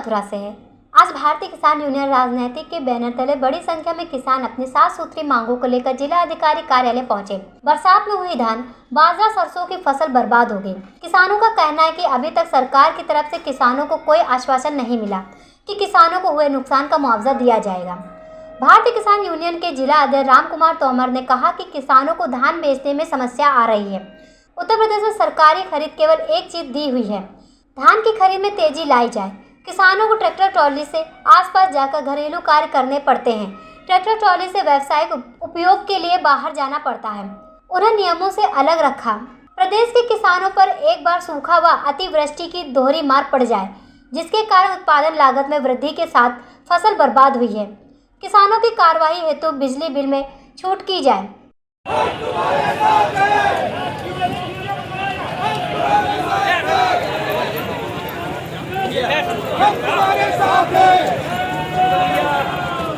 मथुरा से है। आज भारतीय किसान यूनियन राजनीतिक के बैनर तले बड़ी संख्या में किसान अपनी 7 सूत्री मांगों को लेकर जिला अधिकारी कार्यालय पहुंचे। बरसात में हुई धान, बाजरा, सरसों की फसल बर्बाद हो गई। किसानों का कहना है कि अभी तक सरकार की तरफ से किसानों को कोई आश्वासन नहीं मिला कि किसानों को हुए नुकसान का मुआवजा दिया जाएगा। भारतीय किसान यूनियन के जिला अध्यक्ष राम कुमार तोमर ने कहा कि किसानों को धान बेचने में समस्या आ रही है। उत्तर प्रदेश में सरकारी खरीद केवल एक चीज दी हुई है, धान की खरीद में तेजी लाई जाए। किसानों को ट्रैक्टर ट्रॉली से आसपास जाकर घरेलू कार्य करने पड़ते हैं। ट्रैक्टर ट्रॉली से व्यावसायिक उपयोग के लिए बाहर जाना पड़ता है। उन्हें नियमों से अलग रखा। प्रदेश के किसानों पर एक बार सूखा व अतिवृष्टि की दोहरी मार पड़ जाए, जिसके कारण उत्पादन लागत में वृद्धि के साथ फसल बर्बाद हुई है। किसानों की कार्रवाई हेतु बिजली बिल में छूट की जाए। हमारे साथ है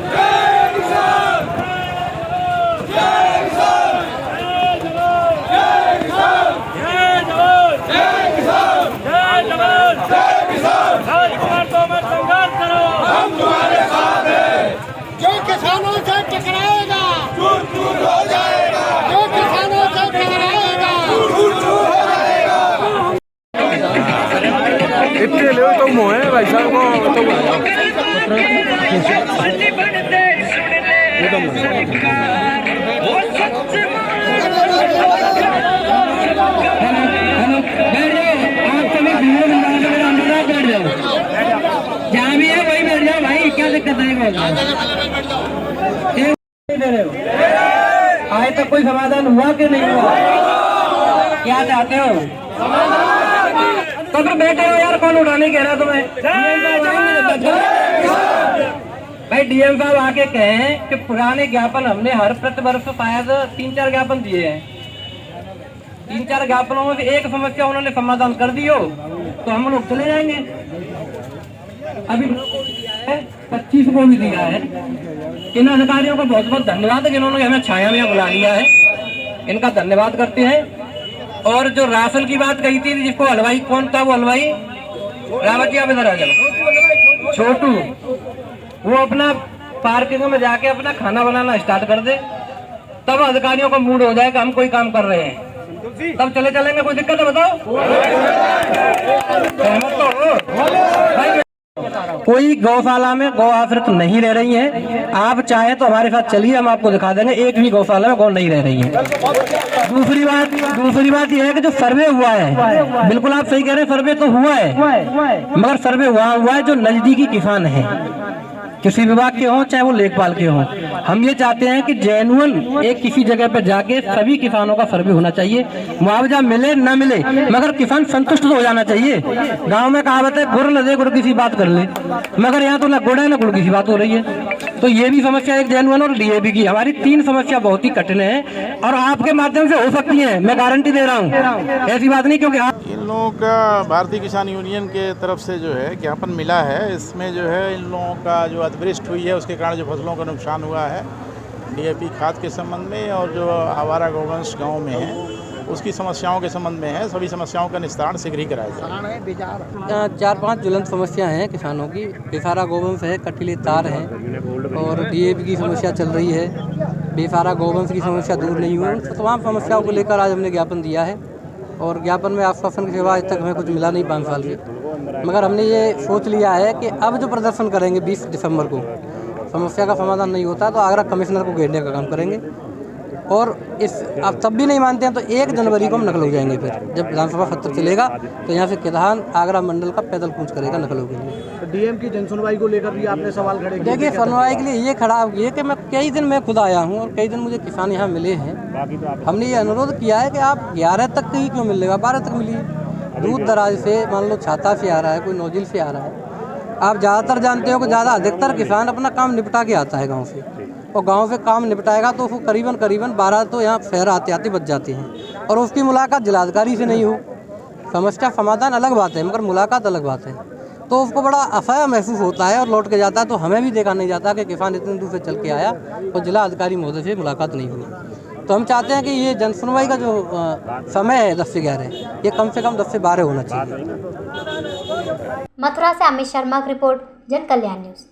जय किसान, जय किसान, जय किसान, जय जवान, जय किसान, जय जवान, जय किसान। राम कुमार तोमर संघर्ष करो, हम तुम्हारे साथ हैं। जो किसानों से टकराएगा चूर चूर हो जाएगा, जो किसानों से टकराएगा चूर चूर हो जाएगा। इतने ले तो मोहे भाई साहब को तो जहाँ भी है वही बैठ जाओ भाई, क्या दिक्कत है? आज तक कोई समाधान हुआ कि नहीं हुआ? क्या चाहते हो? तो फिर बैठे हो यार, कौन उठाने कह रहा तुम्हें? भाई डीएम साहब आके कहें कि पुराने ज्ञापन हमने हर प्रतिवर्ष शायद 3-4 ज्ञापन दिए हैं। 3-4 ज्ञापनों में से एक समस्या उन्होंने समाधान कर दी हो तो हम लोग चले जाएंगे। अभी 25 को भी दिया है। इन अधिकारियों का बहुत बहुत धन्यवाद है जिन्होंने हमें छाया में बुला लिया है, इनका धन्यवाद करते हैं। और जो राशन की बात कही थी, जिसको हलवाई कौन था, वो हलवाई रावत जी आप इधर आ जाओ, छोटू, वो अपना पार्किंग में जाके अपना खाना बनाना स्टार्ट कर दे, तब अधिकारियों का मूड हो जाए कि हम कोई काम कर रहे हैं, तब चले चलेंगे। कोई दिक्कत है बताओ? सहमत तो हो? कोई गौशाला में गौ आश्रित नहीं रह रही है। आप चाहे तो हमारे साथ चलिए, हम आपको दिखा देंगे एक भी गौशाला में गौ नहीं रह रही है। दूसरी बात यह है कि जो सर्वे हुआ है, बिल्कुल आप सही कह रहे हैं, सर्वे तो हुआ है, मगर सर्वे हुआ है जो नजदीकी किसान है, किसी विभाग के हों चाहे वो लेखपाल के हों। हम ये चाहते हैं कि जेन्युइन एक किसी जगह पर जाके सभी किसानों का सर्वे होना चाहिए। मुआवजा मिले न मिले मगर किसान संतुष्ट तो हो जाना चाहिए। गांव में कहावत है, गुड़ न दे गुड़ की सी बात कर ले, मगर यहाँ तो न गुड़ है न गुड़ की सी बात हो रही है। तो ये भी समस्या एक जेन्युइन और डीएपी की, हमारी 3 समस्या बहुत ही कठिन है और आपके माध्यम से हो सकती है, मैं गारंटी दे रहा हूँ, ऐसी बात नहीं। क्योंकि इन लोगों का भारतीय किसान यूनियन के तरफ से जो है ज्ञापन मिला है, इसमें जो है इन लोगों का जो अतिवृष्टि हुई है उसके कारण जो फसलों का नुकसान हुआ है डीएपी खाद के संबंध में, और जो आवारा गौवंश गाँव में है उसकी समस्याओं के संबंध में है। सभी समस्याओं का निस्तारण शीघ्र ही कराया जाए। 4-5 ज्वलंत समस्या हैं किसानों की। बेसारा गौवंश है, कटीले तार हैं और डीएपी की समस्या चल रही है। बेसारा गौवंश की समस्या दूर नहीं हुई। तो तमाम समस्याओं को लेकर आज हमने ज्ञापन दिया है और ज्ञापन में आश्वासन के सिवा आज तक हमें कुछ मिला नहीं 5 साल से। मगर हमने ये सोच लिया है कि अब जो प्रदर्शन करेंगे 20 दिसंबर को, समस्या का समाधान नहीं होता तो आगरा कमिश्नर को घेरने का काम करेंगे। और इस अब तब भी नहीं मानते हैं तो 1 जनवरी को हम नकल हो जाएंगे। फिर जब विधानसभा सत्र चलेगा तो यहाँ से किसान आगरा मंडल का पैदल कूच करेगा नकलों के लिए। तो डीएम की जन सुनवाई को लेकर भी आपने सवाल खड़े किए? देखिए, सुनवाई के लिए ये खड़ा ये कि मैं कई दिन मैं खुद आया हूँ और कई दिन मुझे किसान यहाँ मिले हैं। हमने ये अनुरोध किया है कि आप 11 तक ही क्यों मिलेगा, 12 तक मिलिए। दूर दराज से मान लो छाता से आ रहा है, कोई नोजिल से आ रहा है। आप ज़्यादातर जानते हो कि अधिकतर किसान अपना काम निपटा के आता है गाँव से, और गांव से काम निपटाएगा तो वो करीबन 12 तो यहाँ शहर आते बच जाते हैं। और उसकी मुलाकात जिलाधिकारी से नहीं हो, समस्या समाधान अलग बात है मगर मुलाकात अलग बात है, तो उसको बड़ा असहाय महसूस होता है और लौट के जाता है। तो हमें भी देखा नहीं जाता कि किसान इतने दूर से चल के आया और जिला अधिकारी महोदय से मुलाकात नहीं हुई। तो हम चाहते हैं कि ये जन सुनवाई का जो समय है 10 से 11 ये कम से कम 10 से 12 होना चाहिए। मथुरा से अमित शर्मा की रिपोर्ट, जन कल्याण न्यूज।